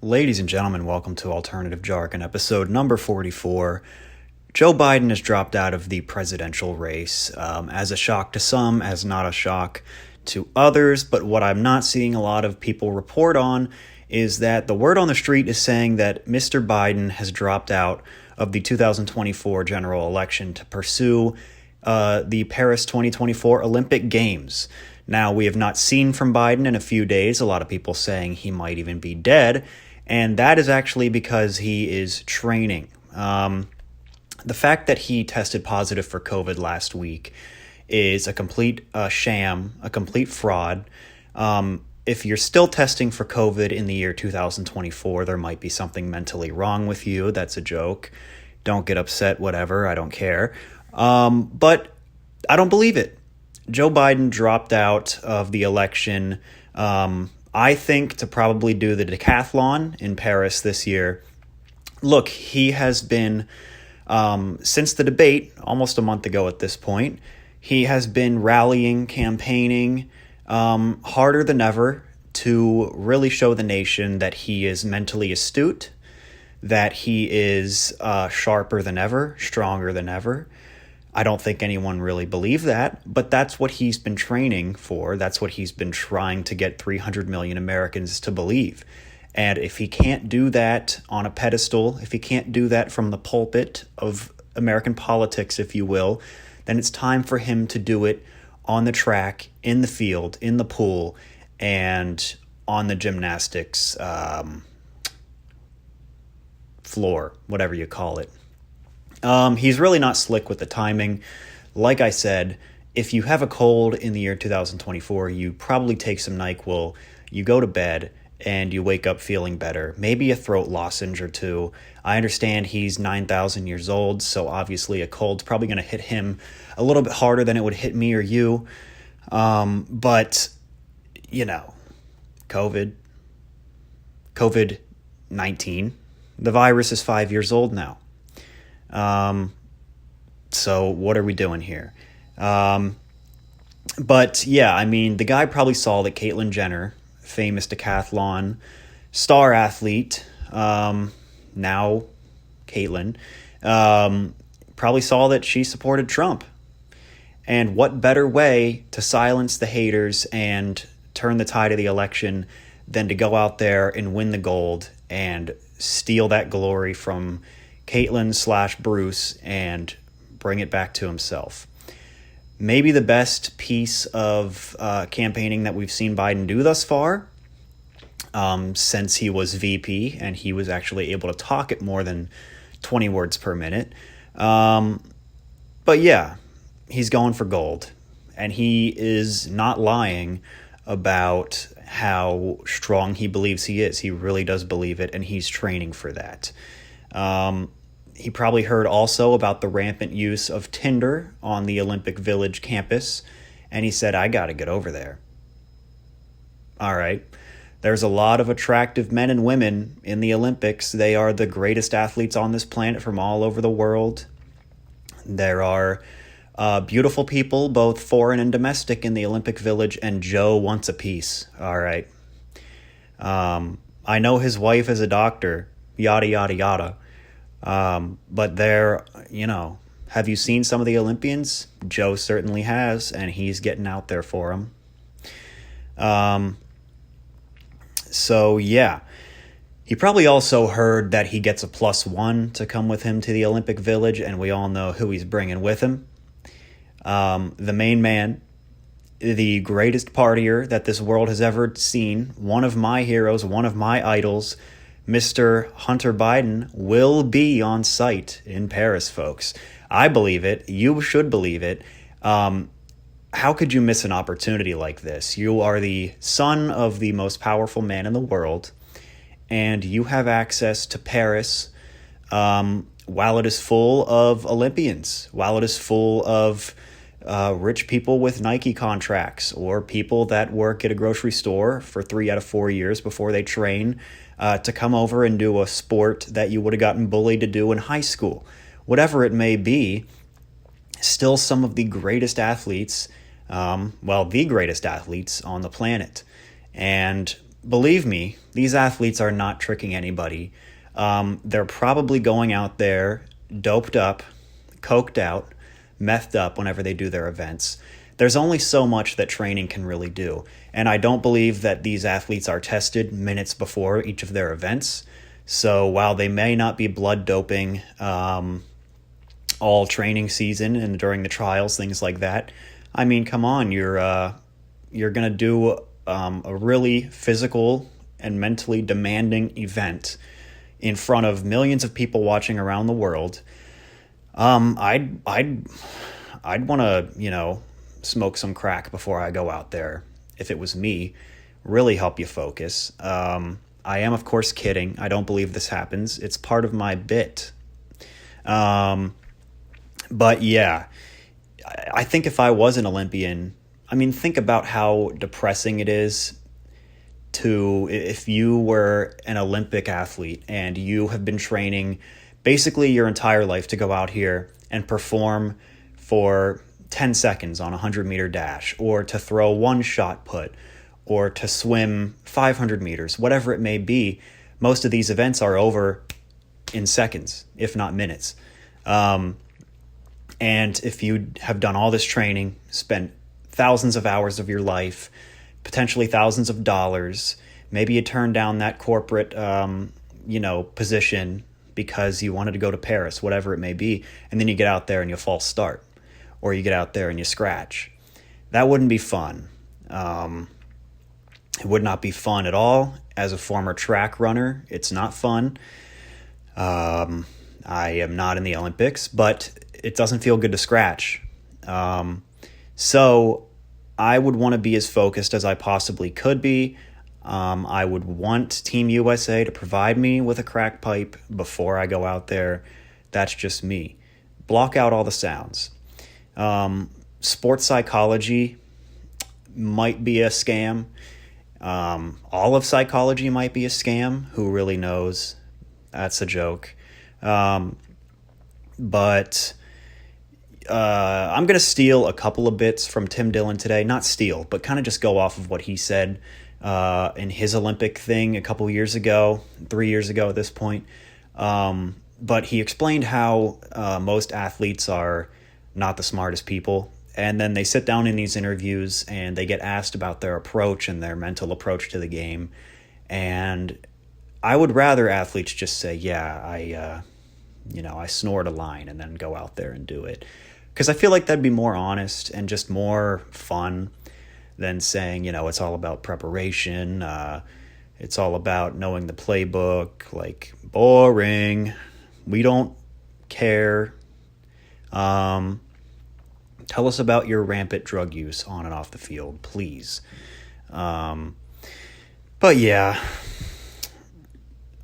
Ladies and gentlemen, welcome to Alternative Jargon, episode number 44. Joe Biden has dropped out of the presidential race, as a shock to some, as not a shock to others. But what I'm not seeing a lot of people report on is that the word on the street is saying that Mr. Biden has dropped out of the 2024 general election to pursue the Paris 2024 Olympic Games. Now, we have not seen from Biden in a few days. A lot of people saying he might even be dead. And that is actually because he is training. The fact that he tested positive for COVID last week is a complete sham, a complete fraud. If you're still testing for COVID in the year 2024, there might be something mentally wrong with you. That's a joke. Don't get upset, whatever. I don't care. But I don't believe it. Joe Biden dropped out of the election, I think, to probably do the decathlon in Paris this year. Look, he has been, since the debate, almost a month ago at this point, he has been rallying, campaigning harder than ever to really show the nation that he is mentally astute, that he is sharper than ever, stronger than ever. I don't think anyone really believed that, but that's what he's been training for. That's what he's been trying to get 300 million Americans to believe. And if he can't do that on a pedestal, if he can't do that from the pulpit of American politics, if you will, then it's time for him to do it on the track, in the field, in the pool, and on the gymnastics floor, whatever you call it. He's really not slick with the timing. Like I said, if you have a cold in the year 2024, you probably take some NyQuil, you go to bed, and you wake up feeling better. Maybe a throat lozenge or two. I understand he's 9,000 years old, so obviously a cold's probably going to hit him a little bit harder than it would hit me or you. But, you know, COVID-19, the virus is 5 years old now. So what are we doing here? But yeah, I mean, the guy probably saw that Caitlyn Jenner, famous decathlon star athlete, now Caitlyn, probably saw that she supported Trump. And what better way to silence the haters and turn the tide of the election than to go out there and win the gold and steal that glory from Caitlyn/Bruce and bring it back to himself. Maybe the best piece of campaigning that we've seen Biden do thus far, since he was VP and he was actually able to talk at more than 20 words per minute. But yeah, he's going for gold. And he is not lying about how strong he believes he is. He really does believe it, and he's training for that. He probably heard also about the rampant use of Tinder on the Olympic Village campus, and he said, I got to get over there. All right. There's a lot of attractive men and women in the Olympics. They are the greatest athletes on this planet from all over the world. There are beautiful people, both foreign and domestic, in the Olympic Village, and Joe wants a piece. All right. I know his wife is a doctor, yada, yada, yada. But there, have you seen some of the Olympians? Joe certainly has, and he's getting out there for them. So yeah, he probably also heard that he gets a +1 to come with him to the Olympic Village, and we all know who he's bringing with him. The main man, the greatest partier that this world has ever seen, one of my heroes, one of my idols, Mr. Hunter Biden, will be on site in Paris, folks. I believe it. You should believe it. How could you miss an opportunity like this? You are the son of the most powerful man in the world, and you have access to Paris while it is full of Olympians, while it is full of rich people with Nike contracts, or people that work at a grocery store for 3 out of 4 years before they train to come over and do a sport that you would have gotten bullied to do in high school. Whatever it may be, still some of the greatest athletes, the greatest athletes on the planet. And believe me, these athletes are not tricking anybody. They're probably going out there doped up, coked out, methed up whenever they do their events. There's only so much that training can really do. And I don't believe that these athletes are tested minutes before each of their events. So while they may not be blood doping all training season and during the trials, things like that, I mean, come on, you're going to do a really physical and mentally demanding event in front of millions of people watching around the world. I'd want to, smoke some crack before I go out there. If it was me, really help you focus. I am, of course, kidding. I don't believe this happens. It's part of my bit. But yeah, I think if I was an Olympian, I mean, think about how depressing it is if you were an Olympic athlete and you have been training basically your entire life to go out here and perform for 10 seconds on a 100-meter dash, or to throw one shot put, or to swim 500 meters, whatever it may be. Most of these events are over in seconds, if not minutes. And if you have done all this training, spent thousands of hours of your life, potentially thousands of dollars, maybe you turned down that corporate, position because you wanted to go to Paris, whatever it may be, and then you get out there and you false start, or you get out there and you scratch. That wouldn't be fun. It would not be fun at all. As a former track runner, it's not fun. I am not in the Olympics, but it doesn't feel good to scratch. So I would want to be as focused as I possibly could be. I would want Team USA to provide me with a crack pipe before I go out there. That's just me. Block out all the sounds. Sports psychology might be a scam. All of psychology might be a scam. Who really knows? That's a joke. But I'm going to steal a couple of bits from Tim Dillon today. Not steal, but kind of just go off of what he said in his Olympic thing a couple years ago, 3 years ago at this point. But he explained how most athletes are not the smartest people. And then they sit down in these interviews and they get asked about their approach and their mental approach to the game. And I would rather athletes just say, yeah, I snored a line and then go out there and do it. Because I feel like that'd be more honest and just more fun than saying, it's all about preparation. It's all about knowing the playbook. Like, boring. We don't care. Tell us about your rampant drug use on and off the field, please. But yeah,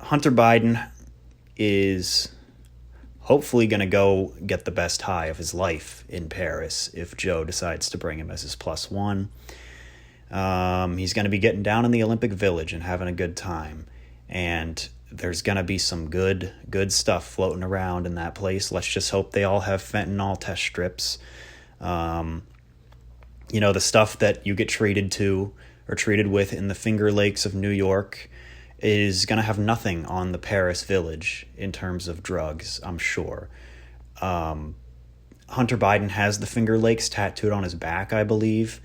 Hunter Biden is hopefully going to go get the best high of his life in Paris if Joe decides to bring him as his plus one. He's going to be getting down in the Olympic Village and having a good time. And there's going to be some good stuff floating around in that place. Let's just hope they all have fentanyl test strips. The stuff that you get treated with in the Finger Lakes of New York is going to have nothing on the Paris Village in terms of drugs, I'm sure. Hunter Biden has the Finger Lakes tattooed on his back, I believe.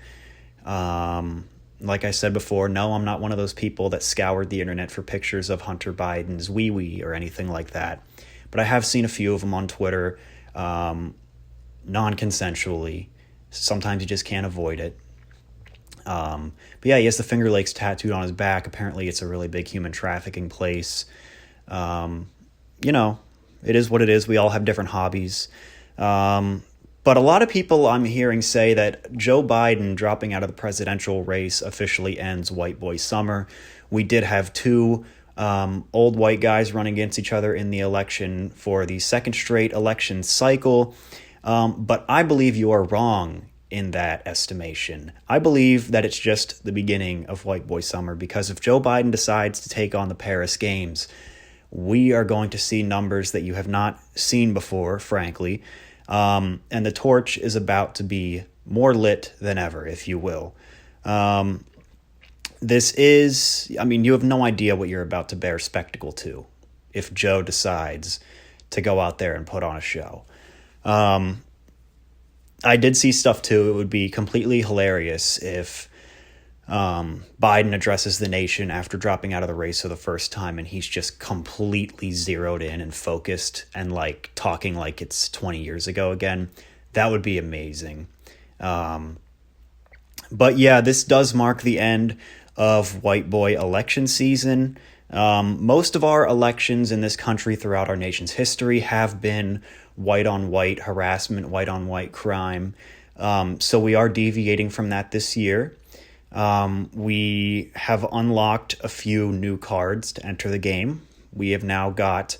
Like I said before, no, I'm not one of those people that scoured the internet for pictures of Hunter Biden's wee-wee or anything like that. But I have seen a few of them on Twitter, non-consensually. Sometimes you just can't avoid it. But yeah, he has the Finger Lakes tattooed on his back. Apparently it's a really big human trafficking place. It is what it is. We all have different hobbies. But a lot of people I'm hearing say that Joe Biden dropping out of the presidential race officially ends white boy summer. We did have two old white guys running against each other in the election for the second straight election cycle. But I believe you are wrong in that estimation. I believe that it's just the beginning of white boy summer, because if Joe Biden decides to take on the Paris Games, we are going to see numbers that you have not seen before, frankly. And the torch is about to be more lit than ever, if you will. this is, I mean, you have no idea what you're about to bear spectacle to if Joe decides to go out there and put on a show. I did see stuff too. It would be completely hilarious if Biden addresses the nation after dropping out of the race for the first time and he's just completely zeroed in and focused and like talking like it's 20 years ago again. That would be amazing. But yeah, this does mark the end of white boy election season. Most of our elections in this country throughout our nation's history have been white on white harassment, white on white crime. So we are deviating from that this year. We have unlocked a few new cards to enter the game. We have now got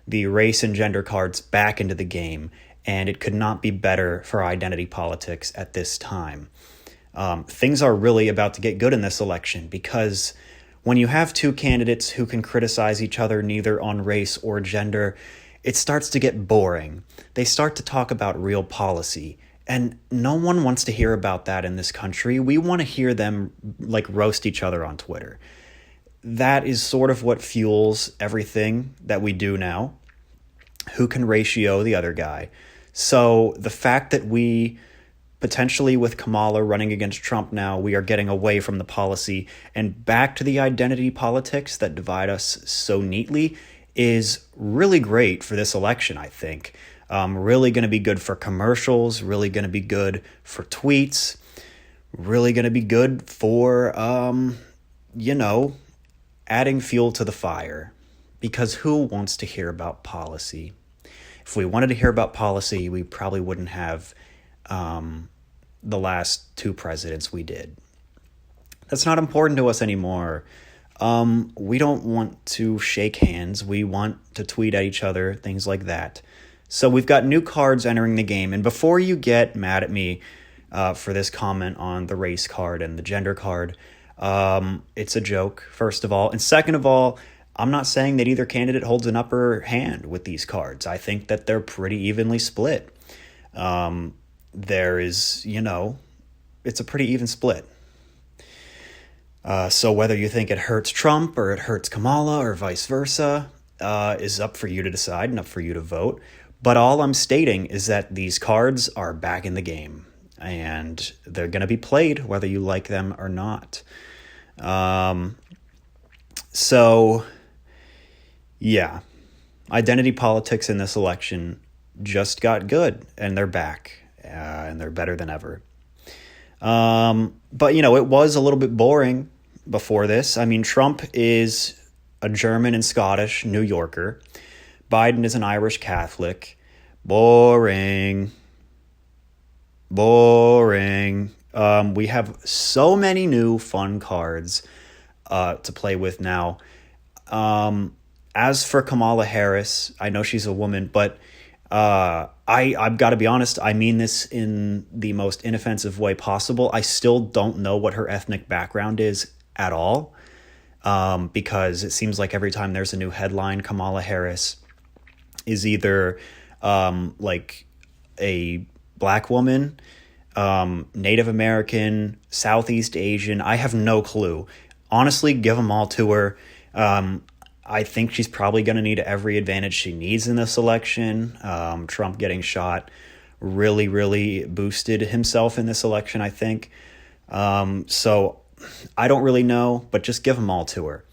the race and gender cards back into the game, and it could not be better for identity politics at this time. Things are really about to get good in this election because when you have two candidates who can criticize each other neither on race or gender, it starts to get boring. They start to talk about real policy, and no one wants to hear about that in this country. We want to hear them like roast each other on Twitter. That is sort of what fuels everything that we do now. Who can ratio the other guy? So the fact that we potentially with Kamala running against Trump now, we are getting away from the policy and back to the identity politics that divide us so neatly is really great for this election, I think. Really going to be good for commercials, really going to be good for tweets, really going to be good for, adding fuel to the fire. Because who wants to hear about policy? If we wanted to hear about policy, we probably wouldn't have the last two presidents we did. That's not important to us anymore. We don't want to shake hands. We want to tweet at each other, things like that. So we've got new cards entering the game. And before you get mad at me for this comment on the race card and the gender card, it's a joke, first of all. And second of all, I'm not saying that either candidate holds an upper hand with these cards. I think that they're pretty evenly split. There is, it's a pretty even split. So whether you think it hurts Trump or it hurts Kamala or vice versa is up for you to decide and up for you to vote. But all I'm stating is that these cards are back in the game and they're going to be played whether you like them or not. So, yeah, identity politics in this election just got good and they're back and they're better than ever. But, it was a little bit boring before this. I mean, Trump is a German and Scottish New Yorker. Biden is an Irish Catholic. Boring. We have so many new fun cards to play with now. As for Kamala Harris, I know she's a woman, but I've got to be honest, I mean this in the most inoffensive way possible. I still don't know what her ethnic background is at all, because it seems like every time there's a new headline, Kamala Harris is either like a black woman, Native American, Southeast Asian. I have no clue. Honestly, give them all to her. I think she's probably going to need every advantage she needs in this election. Trump getting shot really, really boosted himself in this election, I think. So I don't really know, but just give them all to her.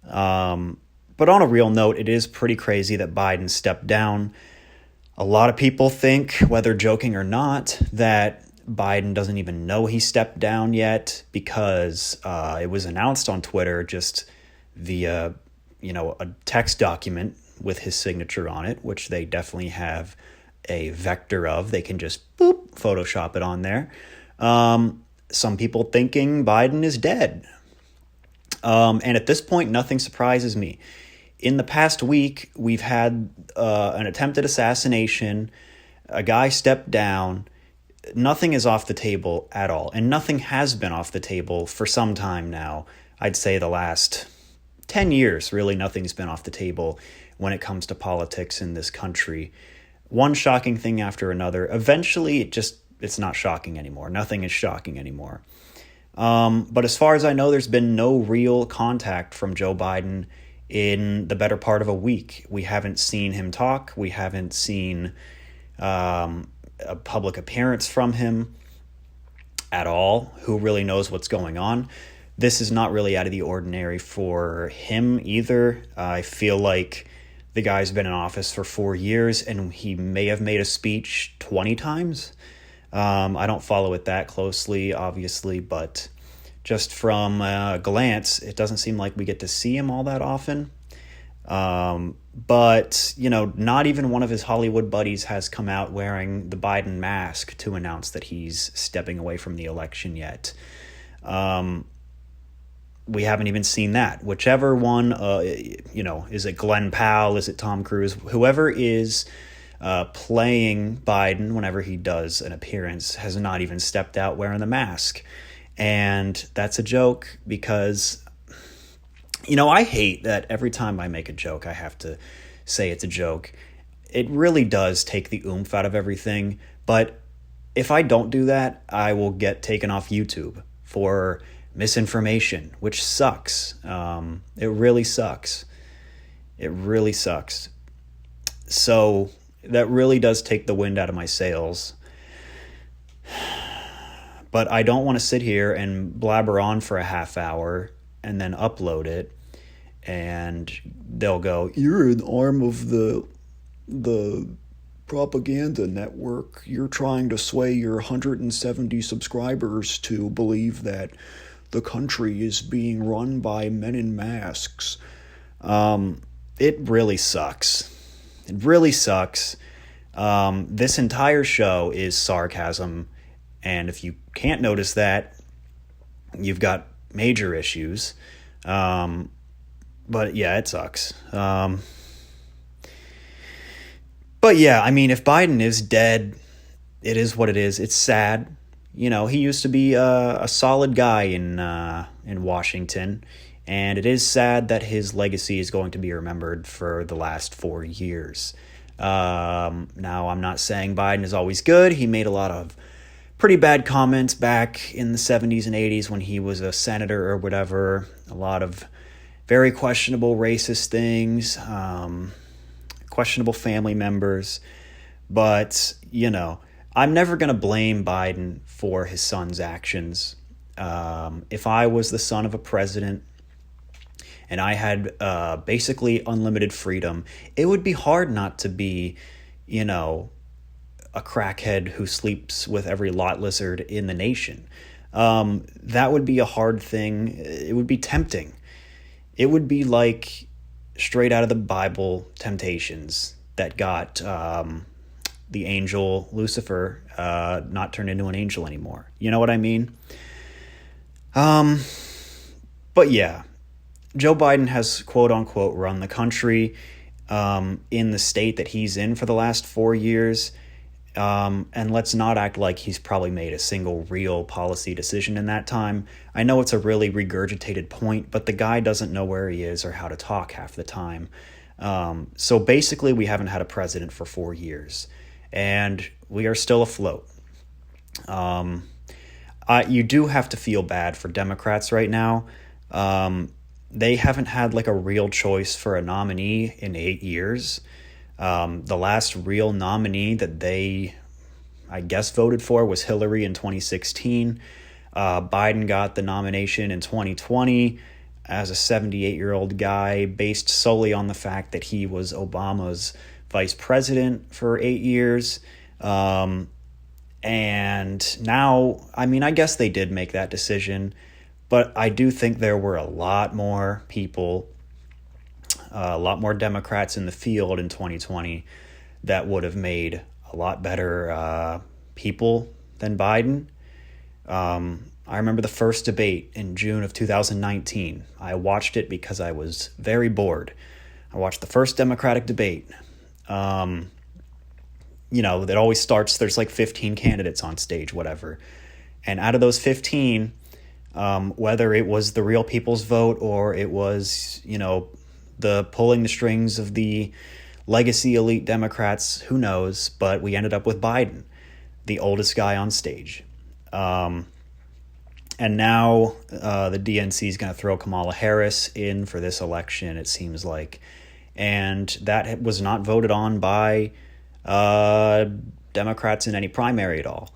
But on a real note, it is pretty crazy that Biden stepped down. A lot of people think, whether joking or not, that Biden doesn't even know he stepped down yet because it was announced on Twitter just via, a text document with his signature on it, which they definitely have a vector of. They can just Photoshop it on there. Some people thinking Biden is dead. And at this point, nothing surprises me. In the past week, we've had an attempted assassination. A guy stepped down. Nothing is off the table at all. And nothing has been off the table for some time now. I'd say the last 10 years, really, nothing's been off the table when it comes to politics in this country. One shocking thing after another. Eventually, it's not shocking anymore. Nothing is shocking anymore. But as far as I know, there's been no real contact from Joe Biden in the better part of a week. We haven't seen him talk. We haven't seen a public appearance from him at all. Who really knows what's going on? This is not really out of the ordinary for him either. I feel like the guy's been in office for 4 years, and he may have made a speech 20 times. I don't follow it that closely, obviously, but just from a glance, it doesn't seem like we get to see him all that often. But, not even one of his Hollywood buddies has come out wearing the Biden mask to announce that he's stepping away from the election yet. We haven't even seen that. Whichever one, is it Glenn Powell? Is it Tom Cruise? Whoever is playing Biden whenever he does an appearance has not even stepped out wearing the mask. And that's a joke because, I hate that every time I make a joke, I have to say it's a joke. It really does take the oomph out of everything. But if I don't do that, I will get taken off YouTube for misinformation, which sucks. It really sucks. It really sucks. So that really does take the wind out of my sails. But I don't want to sit here and blabber on for a half hour and then upload it, and they'll go, "You're an arm of the propaganda network. You're trying to sway your 170 subscribers to believe that the country is being run by men in masks." It really sucks. It really sucks. This entire show is sarcasm, and if you can't notice that, you've got major issues. But yeah, it sucks. But yeah, if Biden is dead, it is what it is. It's sad. He used to be a solid guy in Washington, and it is sad that his legacy is going to be remembered for the last 4 years. Now, I'm not saying Biden is always good. He made a lot of pretty bad comments back in the 70s and 80s when he was a senator or whatever. A lot of very questionable racist things, questionable family members. But, I'm never going to blame Biden for his son's actions. If I was the son of a president and I had basically unlimited freedom, it would be hard not to be, a crackhead who sleeps with every lot lizard in the nation. That would be a hard thing. It would be tempting. It would be like straight out of the Bible temptations that got the angel Lucifer not turned into an angel anymore. You know what I mean? But yeah, Joe Biden has quote unquote run the country in the state that he's in for the last 4 years. And let's not act like he's probably made a single real policy decision in that time. I know it's a really regurgitated point, but the guy doesn't know where he is or how to talk half the time. So basically, we haven't had a president for 4 years, and we are still afloat. You do have to feel bad for Democrats right now. They haven't had like a real choice for a nominee in 8 years. The last real nominee that they, I guess, voted for was Hillary in 2016. Biden got the nomination in 2020 as a 78-year-old guy based solely on the fact that he was Obama's vice president for 8 years. And now, I guess they did make that decision, but I do think there were a lot more people, a lot more Democrats in the field in 2020 that would have made a lot better people than Biden. I remember the first debate in June of 2019. I watched it because I was very bored. I watched the first Democratic debate. That always starts, there's like 15 candidates on stage, whatever. And out of those 15, whether it was the real people's vote or it was, the pulling the strings of the legacy elite Democrats, who knows, but we ended up with Biden, the oldest guy on stage. And now the DNC is going to throw Kamala Harris in for this election, it seems like. And that was not voted on by Democrats in any primary at all.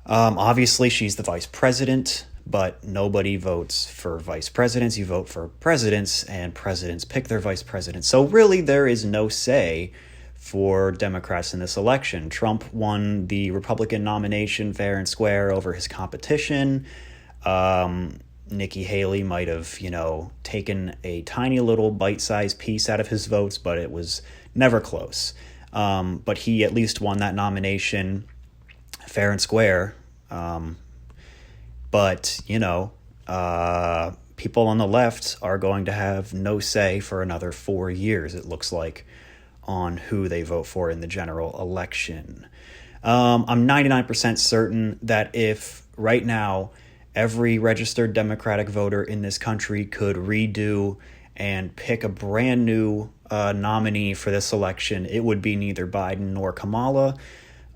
Obviously, she's the vice president, but nobody votes for vice presidents. You vote for presidents, and presidents pick their vice presidents. So really, there is no say for Democrats in this election. Trump won the Republican nomination fair and square over his competition. Nikki Haley might have, taken a tiny little bite-sized piece out of his votes, but it was never close. But he at least won that nomination fair and square. But people on the left are going to have no say for another 4 years, it looks like, on who they vote for in the general election. I'm 99% certain that if right now every registered Democratic voter in this country could redo and pick a brand new nominee for this election, it would be neither Biden nor Kamala.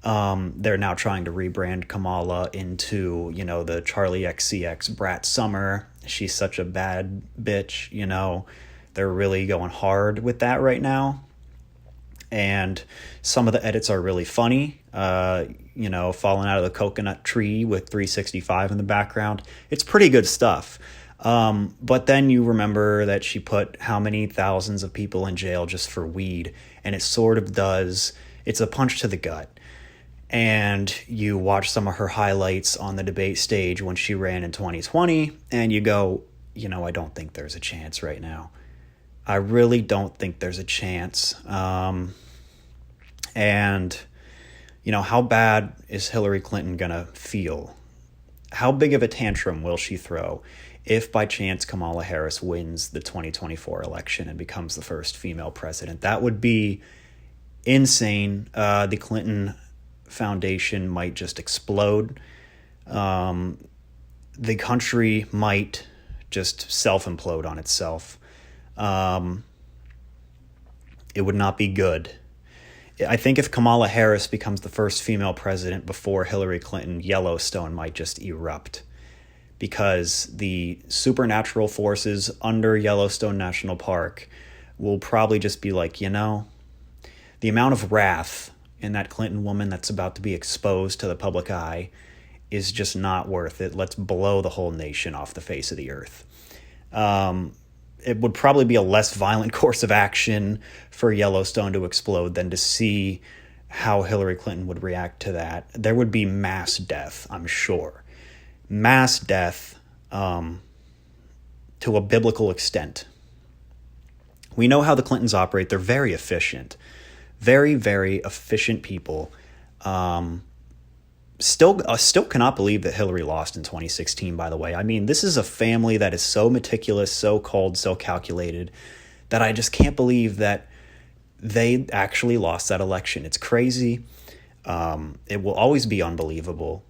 They're now trying to rebrand Kamala into, the Charlie XCX Brat Summer. She's such a bad bitch, They're really going hard with that right now. And some of the edits are really funny. Falling out of the coconut tree with 365 in the background. It's pretty good stuff. But then you remember that she put how many thousands of people in jail just for weed. And it sort of does. It's a punch to the gut. And you watch some of her highlights on the debate stage when she ran in 2020. And you go, I don't think there's a chance right now. I really don't think there's a chance. And how bad is Hillary Clinton going to feel? How big of a tantrum will she throw if by chance Kamala Harris wins the 2024 election and becomes the first female president? That would be insane. The Clinton Foundation might just explode. The country might just self-implode on itself. It would not be good. I think if Kamala Harris becomes the first female president before Hillary Clinton, Yellowstone might just erupt, because the supernatural forces under Yellowstone National Park will probably just be like, the amount of wrath in that Clinton woman that's about to be exposed to the public eye is just not worth it. Let's blow the whole nation off the face of the earth. It would probably be a less violent course of action for Yellowstone to explode than to see how Hillary Clinton would react to that. There would be mass death, I'm sure. Mass death to a biblical extent. We know how the Clintons operate. They're very efficient. Very, very efficient people. Still cannot believe that Hillary lost in 2016, by the way. I mean, this is a family that is so meticulous, so cold, so calculated, that I just can't believe that they actually lost that election. It's crazy. It will always be unbelievable.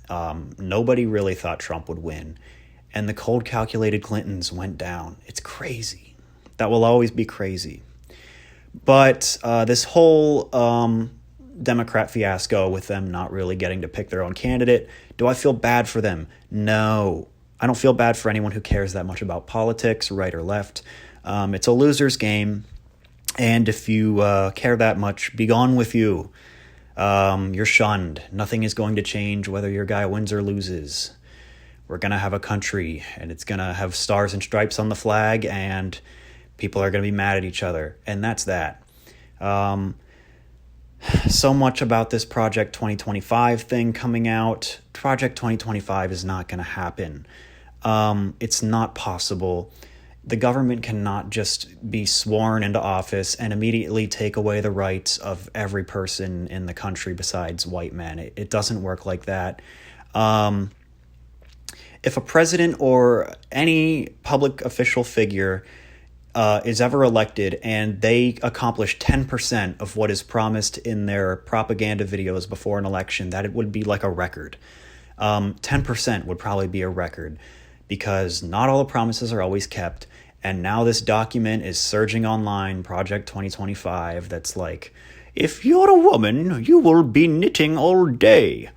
Nobody really thought Trump would win. And the cold, calculated Clintons went down. It's crazy. That will always be crazy. But this whole Democrat fiasco with them not really getting to pick their own candidate, do I feel bad for them? No. I don't feel bad for anyone who cares that much about politics, right or left. It's a loser's game. And if you care that much, be gone with you. You're shunned. Nothing is going to change whether your guy wins or loses. We're going to have a country, and it's going to have stars and stripes on the flag, and people are going to be mad at each other. And that's that. So much about this Project 2025 thing coming out. Project 2025 is not going to happen. It's not possible. The government cannot just be sworn into office and immediately take away the rights of every person in the country besides white men. It doesn't work like that. If a president or any public official figure is ever elected and they accomplish 10% of what is promised in their propaganda videos before an election, that it would be like a record. 10% would probably be a record, because not all the promises are always kept. And now this document is surging online, Project 2025, that's like, if you're a woman, you will be knitting all day.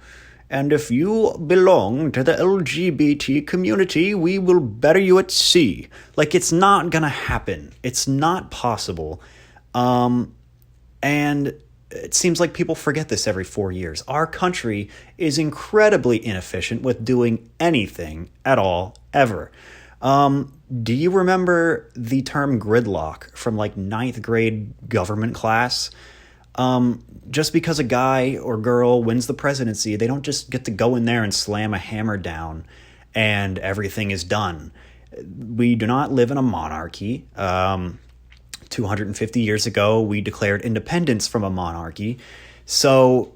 and if you belong to the LGBT community, we will bury you at sea. Like, it's not gonna happen. It's not possible. And it seems like people forget this every 4 years. Our country is incredibly inefficient with doing anything at all, ever. Do you remember the term gridlock from like ninth grade government class? Just because a guy or girl wins the presidency, they don't just get to go in there and slam a hammer down and everything is done. We do not live in a monarchy. 250 years ago, we declared independence from a monarchy. So,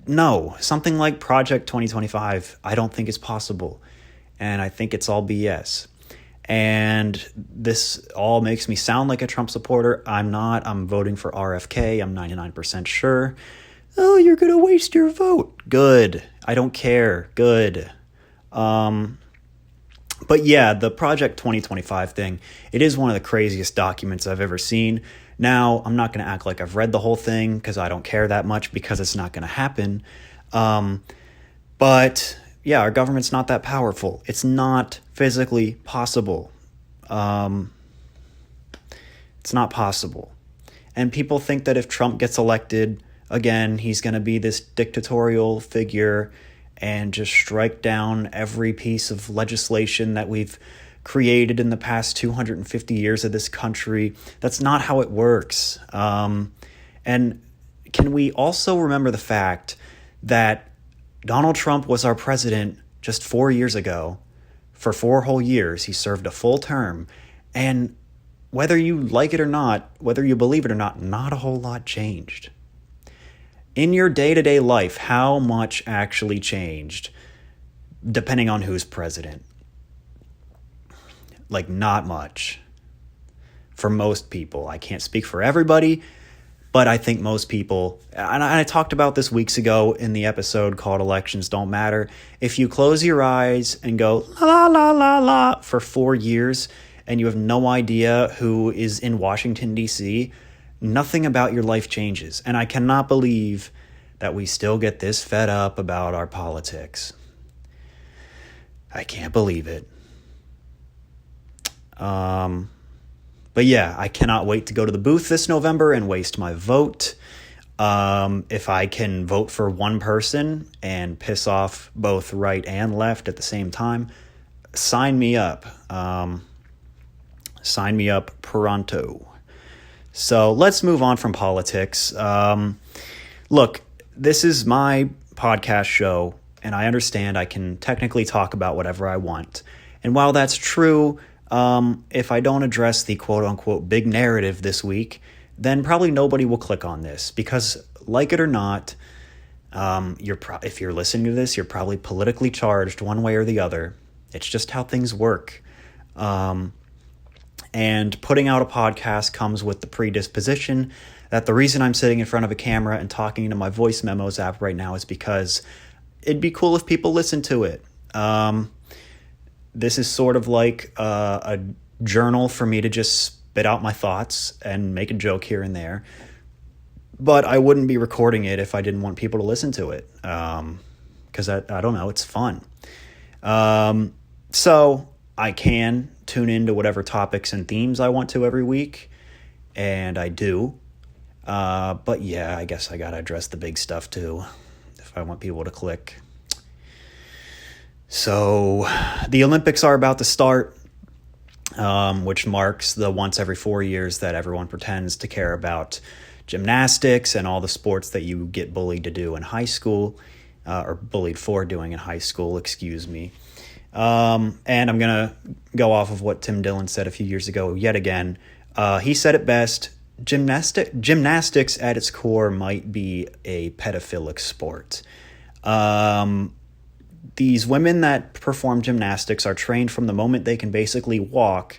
no, something like Project 2025, I don't think is possible. And I think it's all BS. And this all makes me sound like a Trump supporter. I'm not. I'm voting for RFK. I'm 99% sure. Oh, you're going to waste your vote. Good. I don't care. Good. But yeah, the Project 2025 thing, it is one of the craziest documents I've ever seen. Now, I'm not going to act like I've read the whole thing because I don't care that much because it's not going to happen. But yeah, our government's not that powerful. It's not physically possible. It's not possible. And people think that if Trump gets elected again, he's going to be this dictatorial figure and just strike down every piece of legislation that we've created in the past 250 years of this country. That's not how it works. And can we also remember the fact that Donald Trump was our president just 4 years ago? For 4 whole years, he served a full term. And whether you like it or not, whether you believe it or not a whole lot changed. In your day-to-day life, how much actually changed depending on who's president? Like, not much. For most people. I can't speak for everybody, but I think most people, and I talked about this weeks ago in the episode called Elections Don't Matter. If you close your eyes and go la la la la for 4 years and you have no idea who is in Washington, D.C., nothing about your life changes. And I cannot believe that we still get this fed up about our politics. I can't believe it. But yeah, I cannot wait to go to the booth this November and waste my vote. If I can vote for one person and piss off both right and left at the same time, sign me up. Sign me up pronto. So let's move on from politics. Look, this is my podcast show, and I understand I can technically talk about whatever I want. And while that's true, if I don't address the quote-unquote big narrative this week, then probably nobody will click on this. Because, like it or not, if you're listening to this, you're probably politically charged one way or the other. It's just how things work. And putting out a podcast comes with the predisposition that the reason I'm sitting in front of a camera and talking into my voice memos app right now is because it'd be cool if people listen to it. This is sort of like a journal for me to just spit out my thoughts and make a joke here and there. But I wouldn't be recording it if I didn't want people to listen to it. Because I don't know, it's fun. So I can tune into whatever topics and themes I want to every week. And I do. But yeah, I guess I gotta address the big stuff too, if I want people to click. So the Olympics are about to start, which marks the once every 4 years that everyone pretends to care about gymnastics and all the sports that you get bullied to do in high school, or bullied for doing in high school, excuse me. And I'm going to go off of what Tim Dillon said a few years ago yet again. He said it best, gymnastics at its core might be a pedophilic sport. These women that perform gymnastics are trained from the moment they can basically walk.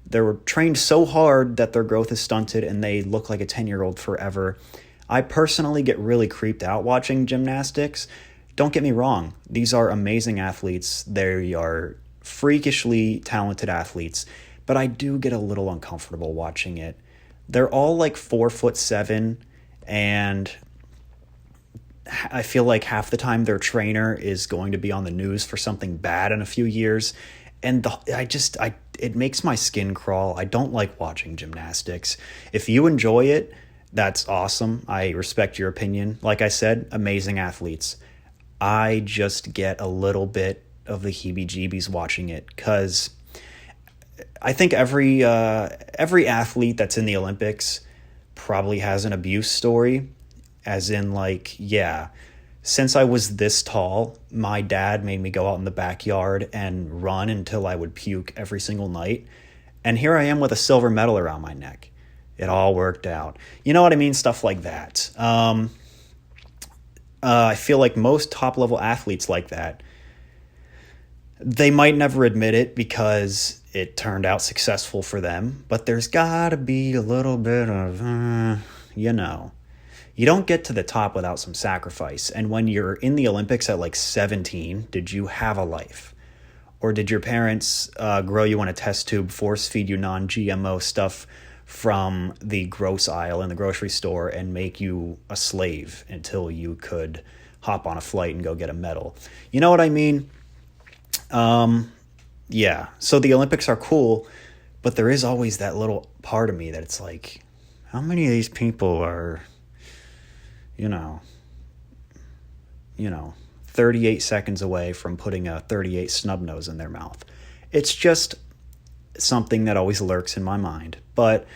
They're trained so hard that their growth is stunted and they look like a 10-year-old forever. I personally get really creeped out watching gymnastics. Don't get me wrong. These are amazing athletes. They are freakishly talented athletes, but I do get a little uncomfortable watching it. They're all like 4'7", and I feel like half the time their trainer is going to be on the news for something bad in a few years. And it makes my skin crawl. I don't like watching gymnastics. If you enjoy it, that's awesome. I respect your opinion. Like I said, amazing athletes. I just get a little bit of the heebie-jeebies watching it because I think every athlete that's in the Olympics probably has an abuse story, as in like, yeah, since I was this tall, my dad made me go out in the backyard and run until I would puke every single night. And here I am with a silver medal around my neck. It all worked out. You know what I mean? Stuff like that. I feel like most top-level athletes like that, they might never admit it because it turned out successful for them, but there's got to be a little bit of, you don't get to the top without some sacrifice. And when you're in the Olympics at like 17, did you have a life? Or did your parents grow you on a test tube, force feed you non-GMO stuff from the gross aisle in the grocery store and make you a slave until you could hop on a flight and go get a medal? You know what I mean? Yeah. So the Olympics are cool, but there is always that little part of me that it's like, how many of these people are, 38 seconds away from putting a 38 snub nose in their mouth? It's just something that always lurks in my mind. But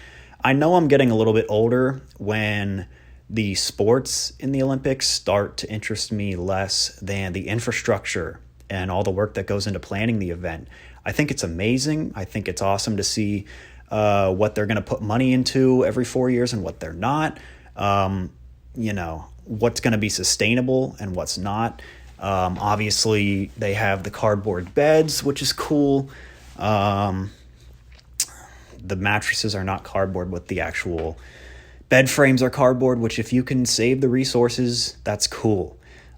I know I'm getting a little bit older when the sports in the Olympics start to interest me less than the infrastructure and all the work that goes into planning the event. I think it's amazing. I think it's awesome to see what they're going to put money into every 4 years and what they're not. What's going to be sustainable and what's not. Obviously, they have the cardboard beds, which is cool. The mattresses are not cardboard, but the actual bed frames are cardboard, which if you can save the resources, that's cool.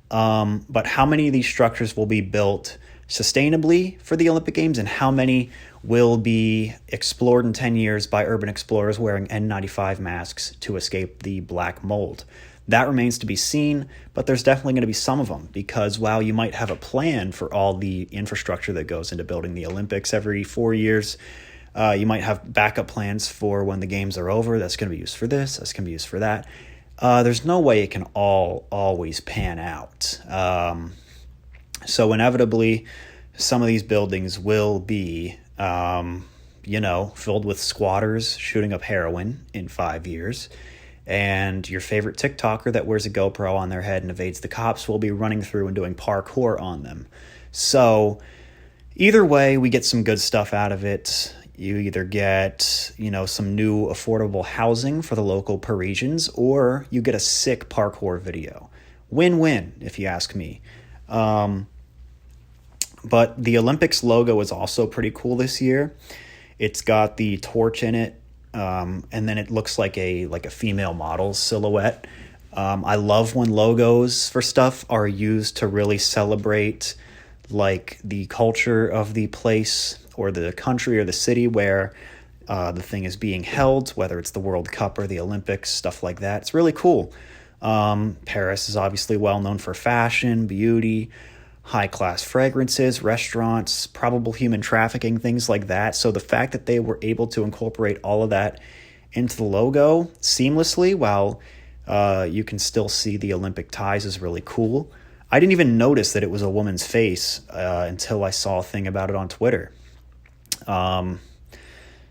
But how many of these structures will be built sustainably for the Olympic Games, and how many will be explored in 10 years by urban explorers wearing N95 masks to escape the black mold? That remains to be seen, but there's definitely going to be some of them, because while you might have a plan for all the infrastructure that goes into building the Olympics every 4 years, you might have backup plans for when the games are over. That's going to be used for this, that's going to be used for that. There's no way it can all always pan out. So inevitably, some of these buildings will be, filled with squatters shooting up heroin in 5 years. And your favorite TikToker that wears a GoPro on their head and evades the cops will be running through and doing parkour on them. So either way, we get some good stuff out of it. You either get, some new affordable housing for the local Parisians, or you get a sick parkour video. Win-win, if you ask me. But the Olympics logo is also pretty cool this year. It's got the torch in it, and then it looks like a female model's silhouette. I love when logos for stuff are used to really celebrate like the culture of the place or the country or the city where the thing is being held, whether it's the World Cup or the Olympics, stuff like that. It's really cool. Paris is obviously well known for fashion, beauty, high-class fragrances, restaurants, probable human trafficking, things like that. So the fact that they were able to incorporate all of that into the logo seamlessly while you can still see the Olympic ties is really cool. I didn't even notice that it was a woman's face until I saw a thing about it on Twitter.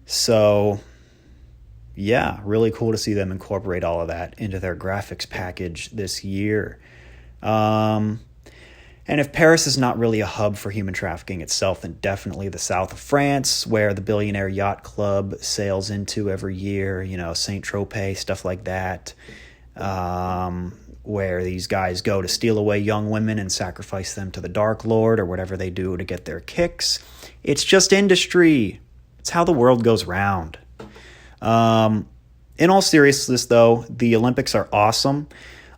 So yeah, really cool to see them incorporate all of that into their graphics package this year. And if Paris is not really a hub for human trafficking itself, then definitely the south of France, where the Billionaire Yacht Club sails into every year, Saint-Tropez, stuff like that, where these guys go to steal away young women and sacrifice them to the Dark Lord or whatever they do to get their kicks. It's just industry. It's how the world goes round. In all seriousness, though, the Olympics are awesome.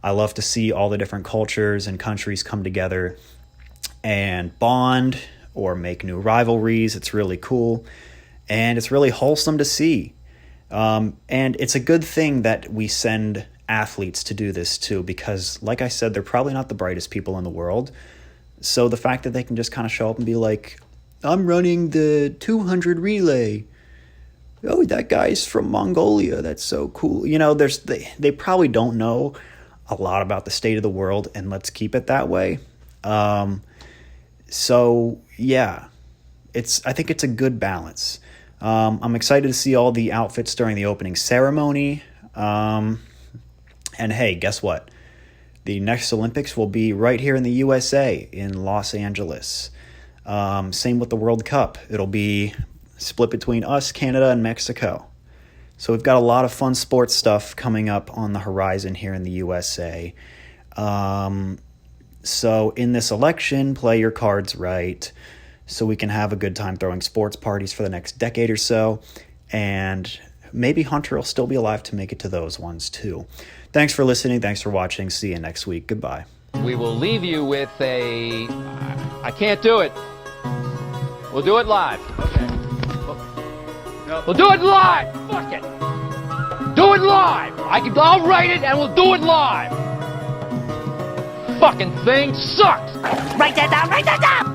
I love to see all the different cultures and countries come together and bond or make new rivalries. It's really cool, and it's really wholesome to see. And it's a good thing that we send athletes to do this too, because like I said, they're probably not the brightest people in the world. So the fact that they can just kind of show up and be like, I'm running the 200 relay. Oh, that guy's from Mongolia. That's so cool. You know, they probably don't know a lot about the state of the world, and let's keep it that way. So yeah, I think it's a good balance. I'm excited to see all the outfits during the opening ceremony. And hey, guess what? The next Olympics will be right here in the USA, in Los Angeles. Same with the World Cup. It'll be split between us, Canada, and Mexico. So we've got a lot of fun sports stuff coming up on the horizon here in the USA. So in this election, play your cards right so we can have a good time throwing sports parties for the next decade or so. And maybe Hunter will still be alive to make it to those ones too. Thanks for listening. Thanks for watching. See you next week. Goodbye. We will leave you with I can't do it. We'll do it live. Okay. We'll do it live. Fuck it. Do it live. I'll write it and we'll do it live. Fucking thing sucks. Write that down. Write that down.